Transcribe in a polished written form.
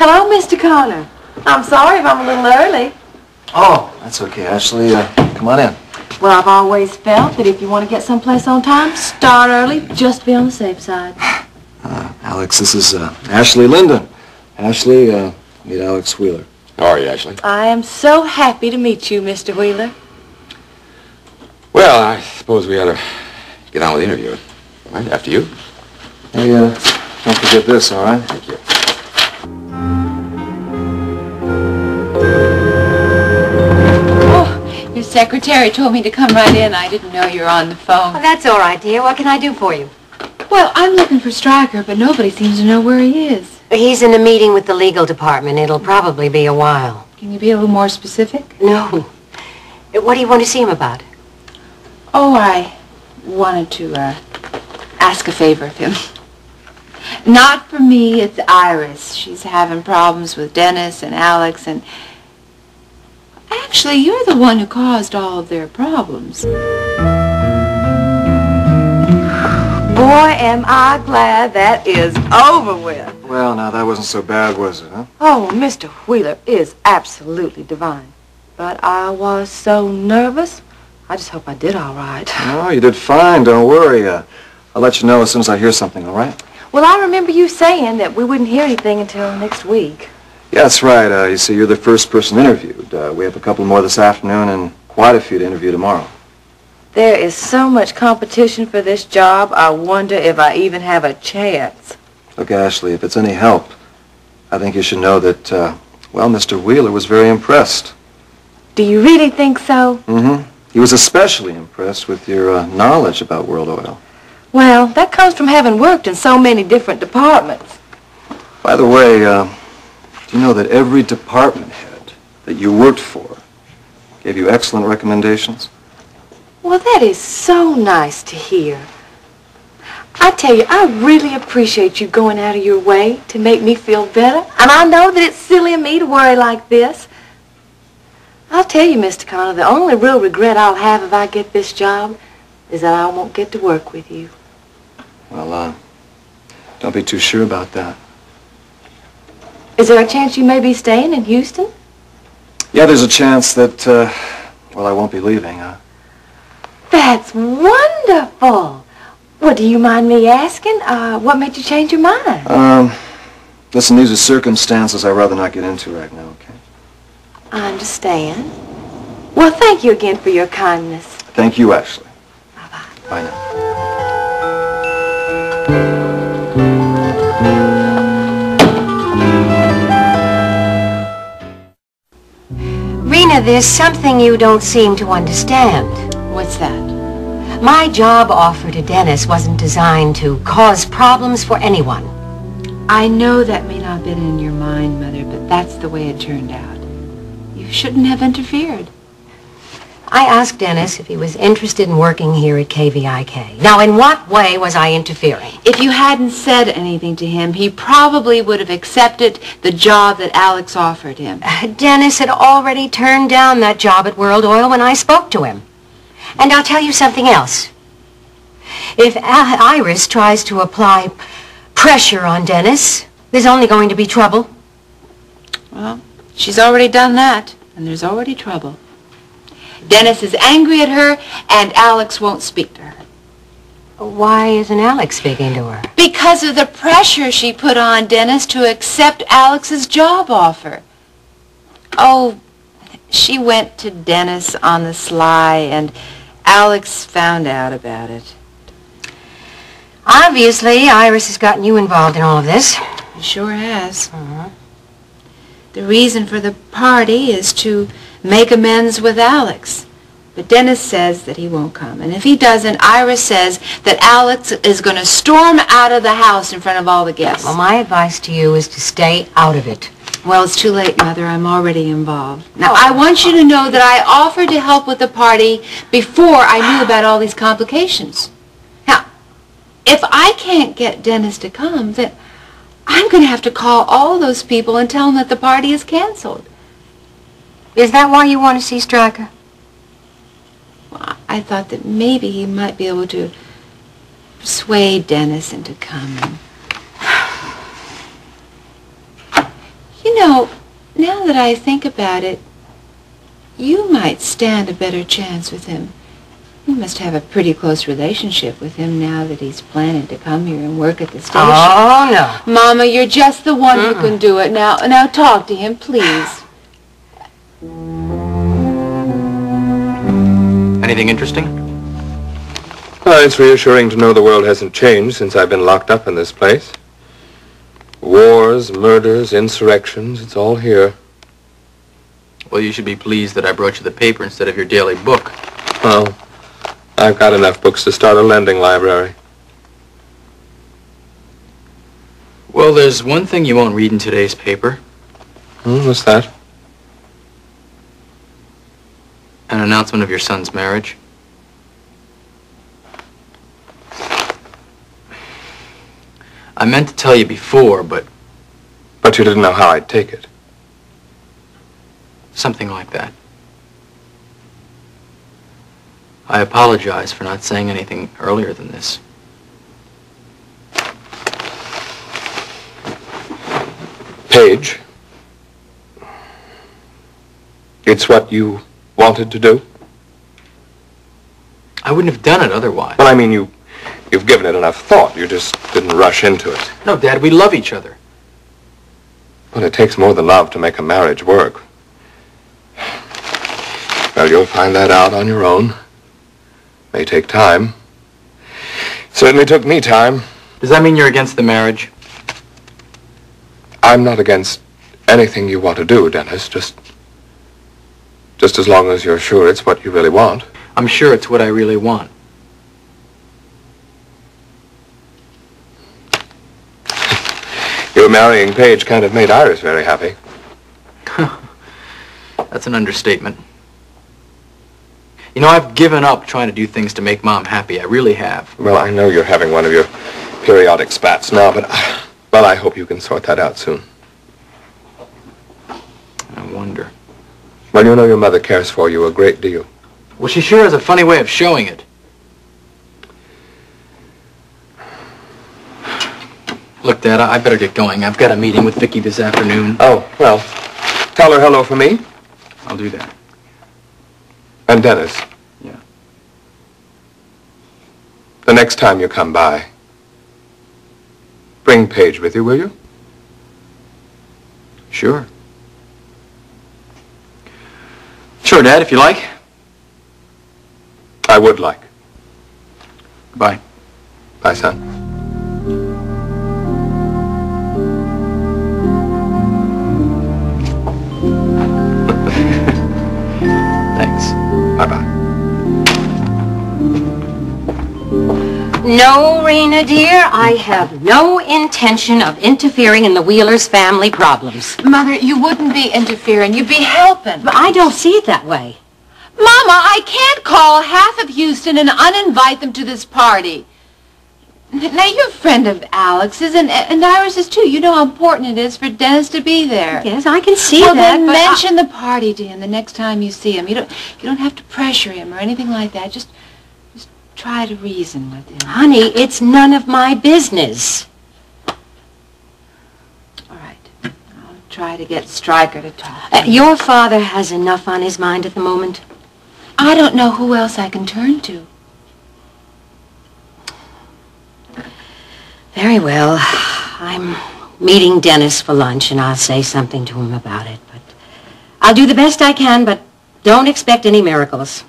Hello, Mr. Connor. I'm sorry if I'm a little early. Oh, that's okay, Ashley. Come on in. Well, I've always felt that if you want to get someplace on time, start early, just to be on the safe side. Alex, this is Ashley Linden. Ashley, meet Alex Wheeler. How are you, Ashley? I am so happy to meet you, Mr. Wheeler. Well, I suppose we ought to get on with the interview. All right, after you. Hey, don't forget this, all right? Thank you. Oh, your secretary told me to come right in. I didn't know you were on the phone. Oh, that's all right, dear. What can I do for you? Well, I'm looking for Stryker, but nobody seems to know where he is. He's in a meeting with the legal department. It'll probably be a while. Can you be a little more specific? No. What do you want to see him about? Oh, I wanted to ask a favor of him. Not for me, it's Iris. She's having problems with Dennis and Alex, and actually, you're the one who caused all of their problems. Boy, am I glad that is over with. Well, now, that wasn't so bad, was it, huh? Oh, Mr. Wheeler is absolutely divine. But I was so nervous. I just hope I did all right. No, you did fine. Don't worry. I'll let you know as soon as I hear something, all right? Well, I remember you saying that we wouldn't hear anything until next week. Yeah, that's right. You see, you're the first person interviewed. We have a couple more this afternoon and quite a few to interview tomorrow. There is so much competition for this job, I wonder if I even have a chance. Look, Ashley, if it's any help, I think you should know that, well, Mr. Wheeler was very impressed. Do you really think so? Mm-hmm. He was especially impressed with your knowledge about World Oil. Well, that comes from having worked in so many different departments. By the way, do you know that every department head that you worked for gave you excellent recommendations? Well, that is so nice to hear. I tell you, I really appreciate you going out of your way to make me feel better. And I know that it's silly of me to worry like this. I'll tell you, Mr. Connor, the only real regret I'll have if I get this job is that I won't get to work with you. Well, don't be too sure about that. Is there a chance you may be staying in Houston? Yeah, there's a chance that, well, I won't be leaving. That's wonderful. Well, do you mind me asking, what made you change your mind? Listen, these are circumstances I'd rather not get into right now, okay? I understand. Well, thank you again for your kindness. Thank you, Ashley. Bye-bye. Bye now. Rena, there's something you don't seem to understand. What's that? My job offer to Dennis wasn't designed to cause problems for anyone. I know that may not have been in your mind, Mother, but that's the way it turned out. You shouldn't have interfered. I asked Dennis if he was interested in working here at KVIK. Now, in what way was I interfering? If you hadn't said anything to him, he probably would have accepted the job that Alex offered him. Dennis had already turned down that job at World Oil when I spoke to him. And I'll tell you something else. If Iris tries to apply pressure on Dennis, there's only going to be trouble. Well, she's already done that, and there's already trouble. Dennis is angry at her, and Alex won't speak to her. Why isn't Alex speaking to her? Because of the pressure she put on Dennis to accept Alex's job offer. Oh, she went to Dennis on the sly, and Alex found out about it. Obviously, Iris has gotten you involved in all of this. She sure has. The reason for the party is to make amends with Alex. But Dennis says that he won't come. And if he doesn't, Iris says that Alex is going to storm out of the house in front of all the guests. Well, my advice to you is to stay out of it. Well, it's too late, Mother. I'm already involved. Now, I want you to know that I offered to help with the party before I knew about all these complications. Now, if I can't get Dennis to come, then I'm going to have to call all those people and tell them that the party is canceled. Is that why you want to see Stryker? Well, I thought that maybe he might be able to persuade Dennis into coming. You know, now that I think about it, you might stand a better chance with him. You must have a pretty close relationship with him now that he's planning to come here and work at the station. Oh, no. Mama, you're just the one who can do it. Now talk to him, please. Anything interesting? Well, it's reassuring to know the world hasn't changed since I've been locked up in this place. Wars, murders, insurrections, it's all here. Well, you should be pleased that I brought you the paper instead of your daily book. Well, I've got enough books to start a lending library. Well, there's one thing you won't read in today's paper. What's that? An announcement of your son's marriage. I meant to tell you before, but... But you didn't know how I'd take it. Something like that. I apologize for not saying anything earlier than this. Paige, it's what you wanted to do? I wouldn't have done it otherwise. Well, I mean, you've given it enough thought. You just didn't rush into it. No, Dad, we love each other. Well, it takes more than love to make a marriage work. Well, you'll find that out on your own. May take time. Certainly took me time. Does that mean you're against the marriage? I'm not against anything you want to do, Dennis. Just as long as you're sure it's what you really want. I'm sure it's what I really want. Your marrying Paige kind of made Iris very happy. That's an understatement. You know, I've given up trying to do things to make Mom happy. I really have. Well, I know you're having one of your periodic spats now, but, well, I hope you can sort that out soon. I wonder. Well, you know your mother cares for you a great deal. Well, she sure has a funny way of showing it. Look, Dad, I better get going. I've got a meeting with Vicki this afternoon. Oh, well, tell her hello for me. I'll do that. And Dennis. Yeah. The next time you come by, bring Paige with you, will you? Sure. Sure, Dad, if you like. I would like. Bye. Bye, son. Thanks. Bye-bye. No, Rena, dear, I have no intention of interfering in the Wheelers' family problems. Mother, you wouldn't be interfering. You'd be helping. But I don't see it that way. Mama, I can't call half of Houston and uninvite them to this party. Now, you're a friend of Alex's and Iris's, too. You know how important it is for Dennis to be there. Yes, I can see well, that, then but mention the party to him the next time you see him. You don't have to pressure him or anything like that. Just try to reason with him. Honey, it's none of my business. All right. I'll try to get Stryker to talk. Your father has enough on his mind at the moment. I don't know who else I can turn to. Very well. I'm meeting Dennis for lunch, and I'll say something to him about it. But I'll do the best I can, but don't expect any miracles.